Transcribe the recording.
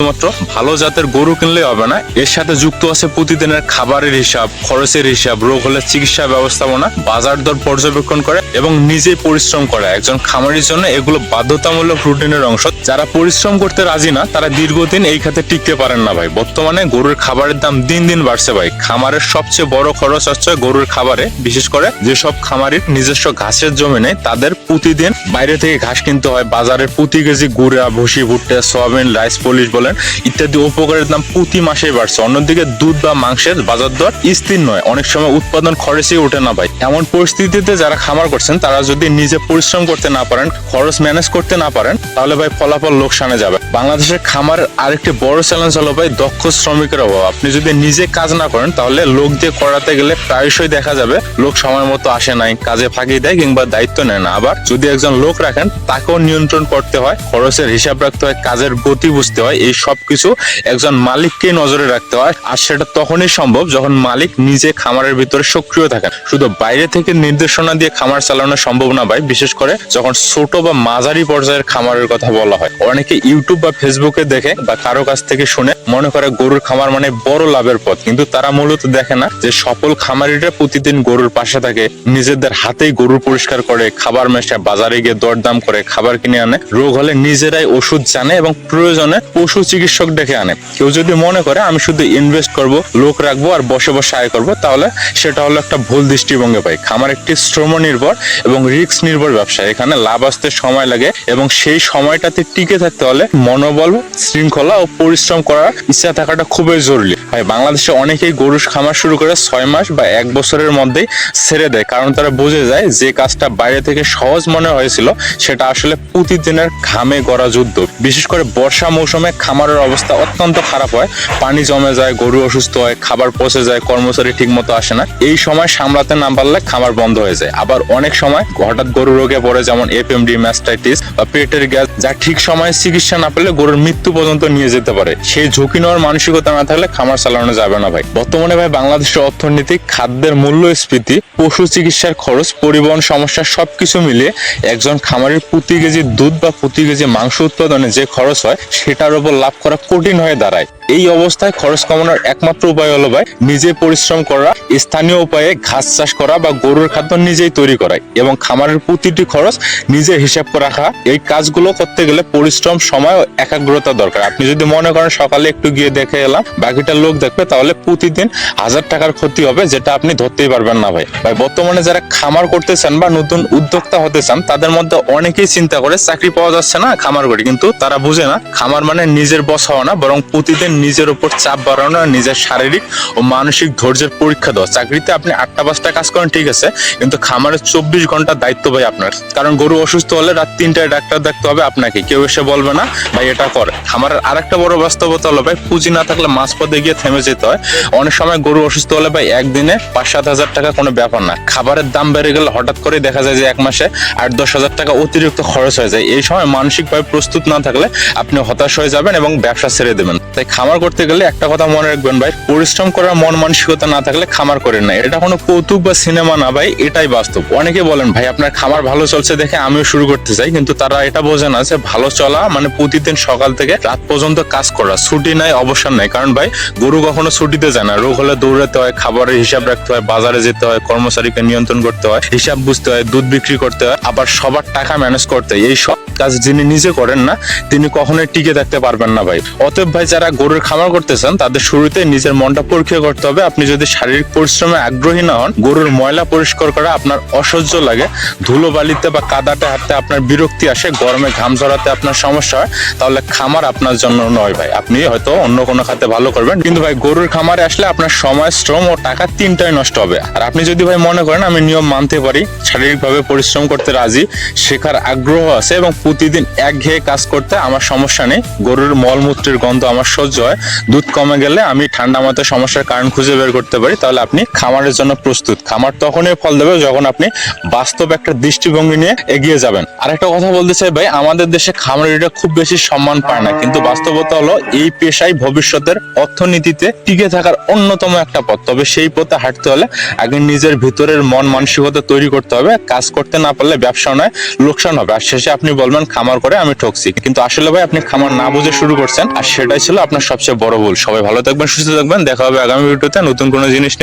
শুধুমাত্র ভালো জাতের গরু কিনলেই হবে না, এর সাথে যুক্ত আছে প্রতিদিনের খাবারের হিসাব, খরচের হিসাব, রোগ হলে চিকিৎসা ব্যবস্থাপনা, বাজার দর পর্যবেক্ষণ করে এবং নিজেই পরিশ্রম করে। একজন খামারির জন্য এগুলো বাধ্যতামূলক রুটিনের অংশ। যারা পরিশ্রম করতে রাজি না তারা দীর্ঘদিন এই খাতে টিকতে পারেন না ভাই। বর্তমানে গরুর খাবারের দাম দিন দিন বাড়ছে ভাই। খামারের সবচেয়ে বড় খরচ হচ্ছে গরুর খাবারে। বিশেষ করে যেসব খামারির নিজস্ব ঘাসের জমি নেই তাদের প্রতিদিন বাইরে থেকে ঘাস কিনতে হয়। বাজারের প্রতি কেজি গুঁড়া, ভুসি, ভুট্টা, সয়াবিন, রাইস পলিশ বলেন ইত্যাদি উপকারের দাম প্রতি মাসেই বাড়ছে। অন্যদিকে দুধ বা মাংসের বাজার দর স্থির নয়, অনেক সময় উৎপাদন খরচই ওঠে না ভাই। এমন পরিস্থিতিতে যারা খামার করছেন তারা যদি নিজে পরিশ্রম করতে না পারেন, খরচ ম্যানেজ করতে না পারেন, তাহলে ভাই ফলাফল লোকসানে যাবে। বাংলাদেশের খামার আরেকটি বড় চ্যালেঞ্জ হলো ভাই দক্ষ শ্রমিকের অভাব। আপনি যদি নিজে কাজ না করেন তাহলে লোক দিয়ে করাতে গেলে প্রায়শই দেখা যাবে লোক সময় মতো আসে নাই, কাজে ফাঁকি দেয় কিংবা দায়িত্ব নেয় না। আবার যদি একজন লোক রাখেন তাকেও নিয়ন্ত্রণ করতে হয়, খরচের হিসাব রাখতে হয়, কাজের গতি বুঝতে হয়। এই সব কিছু একজন মালিককে নজরে রাখতে হয়। আর সেটা তখনই সম্ভব যখন মালিক নিজে খামারের ভিতরে সক্রিয় থাকেন। শুধু বাইরে থেকে নির্দেশনা দিয়ে খামার চালানো সম্ভব না ভাই, বিশেষ করে যখন ছোট বা মাঝারি পর্যায়ের খামারের কথা বলা হয়। অনেকে ইউটিউব বা ফেসবুকে দেখে বা কারো কাছ থেকে শুনে মনে করে গরুর খামার মানে বড় লাভের পথ, কিন্তু তারা মূলত দেখে না যে সফল খামারিরা প্রতিদিন গরুর পাশে থাকে, নিজেদের হাতেই গরু পরিষ্কার করে, খাবার মেশায়, বাজারে গিয়ে দরদাম করে খাবার কিনে আনে, রোগ হলে নিজেরাই ওষুধ জানে এবং প্রয়োজনে পশু চিকিৎসক ডেকে আনে। কেউ যদি মনে করে আমি শুধু ইনভেস্ট করব, লোক রাখবো আর বসে বসে আয় করবো, তাহলে সেটা হলো একটা ভুল দৃষ্টিভঙ্গি ভাই। খামার একটি শ্রম নির্ভর এবং রিস্ক নির্ভর ব্যবসা। এখানে লাভ আসতে সময় লাগে এবং সেই সময়টাতে টিকে থাকতে হলে মনোবল, শৃঙ্খলা ও পরিশ্রম করার ইচ্ছা থাকাটা খুবই জরুরি ভাই। বাংলাদেশে অনেকেই গরুর খামার শুরু করে 6 মাস বা 1 বছরের মধ্যেই ছেড়ে দেয়, কারণ তারা বুঝে যায় যে কাজটা বাইরে থেকে সহজ মনে হয়েছিল সেটা আসলে প্রতিদিনের ঘামে গড়া যুদ্ধ। বিশেষ করে বর্ষা মৌসুমে খামারের অবস্থা অত্যন্ত খারাপ হয়, পানি জমে যায়, গরু অসুস্থ হয়, খাবার পচে যায়, কর্মচারী ঠিক মতো আসে না। এই সময় সামলাতে না পারলে খামার বন্ধ হয়ে যায়। আবার অনেক সময় হঠাৎ গরু রোগে পড়ে, যেমন এফএমডি, ম্যাস্টাইটিস বা পেটের গ্যাস, যা ঠিক সময়ে চিকিৎসা না পেলে গরুর মৃত্যু পর্যন্ত নিয়ে যেতে পারে। সেই ঝুঁকি নেওয়ার মানসিকতা না থাকলে খামার চালানো যাবে না ভাই। বর্তমানে ভাই বাংলাদেশের অর্থনীতি, খাদ্যের মূল্যস্ফীতি, পশু চিকিৎসার খরচ, পরিবহন সমস্যা সবকিছু মিলিয়ে একজন খামারের প্রতি কেজি দুধ বা প্রতি কেজি মাংস উৎপাদনে যে খরচ হয় সেটার উপর লাভ করা কঠিন হয়ে দাঁড়ায়। এই অবস্থায় খরচ কমানোর একমাত্র উপায় হলো ভাই নিজে পরিশ্রম করা, স্থানীয় উপায়ে ঘাস চাষ করা বা গরুর খাদ্য নিজেই তৈরি করা এবং খামারের প্রতিটি খরচ নিজে হিসাব করে রাখা। এই কাজগুলো করতে গেলে পরিশ্রম, সময় ও একাগ্রতা দরকার। আপনি যদি মনে করেন সকালে একটু গিয়ে দেখে এলাম, বাকিটা লোক দেখবে, তাহলে প্রতিদিন 1000 টাকার ক্ষতি হবে, যেটা আপনি ধরতেই পারবেন না ভাই। বর্তমানে যারা খামার করতে চান বা নতুন উদ্যোক্তা হতে চান তাদের মধ্যে অনেকেই চিন্তা করে চাকরি পাওয়া যাচ্ছে না, খামার করি, কিন্তু তারা বুঝে না খামার মানে নিজের বস হওয়া না, বরং প্রতিদিন নিজের উপর চাপ বাড়ানো, নিজের শারীরিক ও মানসিক ধৈর্যের পরীক্ষা দেওয়া। চাকরিতে আপনি 8টা 5টা কাজ করেন ঠিক আছে, কিন্তু খামারে 24 ঘন্টা দায়িত্ব ভাই আপনার। কারণ গরু অসুস্থ হলে রাত 3টায় ডাক্তার দেখতে হবে আপনাকে, কেউ এসে বলবে না ভাই এটা করে। খামারের আরেকটা বড় বাস্তবতা হলো ভাই পুঁজি না থাকলে মাঝপথে গিয়ে থেমে যেতে হয়। অনেক সময় গরু অসুস্থ হলে ভাই একদিনে 5-7 হাজার টাকা কোনো ব্যাপার না, খাবারের দাম বেড়ে গেলে হঠাৎ করে দেখা যায় যে 1 মাসে 8-10 হাজার টাকা অতিরিক্ত খরচ হয়ে যায়। এই সময় মানসিকভাবে প্রস্তুত না থাকলে আপনি হতাশ হয়ে যাবেন এবং ব্যবসা ছেড়ে দেবেন। তাই খামার করতে গেলে একটা কথা মনে রাখবেন ভাই, পরিশ্রম করার মন মানসিকতা না থাকলে খামার করেন না। এটা কোনো কৌতুক বা সিনেমা না ভাই, এটাই বাস্তব। অনেকে বলেন ভাই আপনার খামার ভালো চলছে দেখে আমিও শুরু করতে চাই, কিন্তু তারা এটা বোঝে না যে ভালো চলা মানে প্রতিদিন সকাল থেকে রাত পর্যন্ত কাজ করা, ছুটি নাই, অবসর নাই। কারণ ভাই গরু কখনো ছুটিতে যায় না, রোগ হলে দৌড়াতে হয়, খাবারের হিসাব রাখতে হয়, বাজারে যেতে হয়, কর্মচারীকে নিয়ন্ত্রণ করতে হয়, হিসাব বুঝতে হয়, দুধ বিক্রি করতে হয়, আবার সবার টাকা ম্যানেজ করতে হয়। এই সব কাজ যিনি নিজে করেন না তিনি কখনোই টিকে থাকতে পারবেন না ভাই। অতএব ভাই যারা গরুর খামার করতে চান তাদের শুরুতে নিজের মনটা পরীক্ষা করতে হবে। আপনি যদি শারীরিক পরিশ্রমে আগ্রহী না হন, গরুর ময়লা পরিষ্কার করা আপনার অসহ্য লাগে, ধুলো বালিতে বা কাদাতে হাঁটতে আপনার বিরক্তি আসে, গরমে ঘাম ঝরাতে আপনার সমস্যা হয়, তাহলে খামার আপনার জন্য নয় ভাই। আপনি হয়তো অন্য কোনো খাতে ভালো করবেন, কিন্তু ভাই গরুর খামারে আসলে আপনার সময়, শ্রম ও টাকা তিনটাই নষ্ট হবে। আর আপনি যদি ভাই মনে করেন আমি নিয়ম মানতে পারি, শারীরিকভাবে পরিশ্রম করতে রাজি, শেখার আগ্রহ আছে এবং প্রতিদিন একঘেয়ে কাজ করতে আমার সমস্যা নেই, গরুর মলমূত্রের গন্ধ আমার সহ্য হয়, দুধ কমে গেলে আমি ঠান্ডা মাথায় সমস্যার কারণ খুঁজে বের করতে পারি, তাহলে আপনি খামারের জন্য প্রস্তুত। খামার তখনই ফল দেবে যখন আপনি বাস্তব একটা দৃষ্টিভঙ্গি নিয়ে এগিয়ে যাবেন। আরেকটা কথা বলতে চাই ভাই, আমাদের দেশে খামারিরা খুব বেশি সম্মান পায় না, কিন্তু বাস্তবতা হলো এই পেশাই ভবিষ্যতের অর্থনীতিতে টিকে থাকার অন্যতম একটা পথ। তবে সেই পথে হাঁটতে হলে আগে নিজের ভিতরের মন মানসিকতা তৈরি করতে হবে। কাজ করতে না পারলে ব্যবসা নয় লোকসান হবে, আর শেষে আপনি বলবেন পরিমাণ খামার করে আমি ঠকছি, কিন্তু আসলে ভাই আপনি খামার না বুঝে শুরু করছেন, আর সেটাই ছিল আপনার সবচেয়ে বড় ভুল। সবাই ভালো থাকবেন, সুস্থ থাকবেন, দেখা হবে আগামী ভিডিওতে নতুন কোনো জিনিস নিয়ে।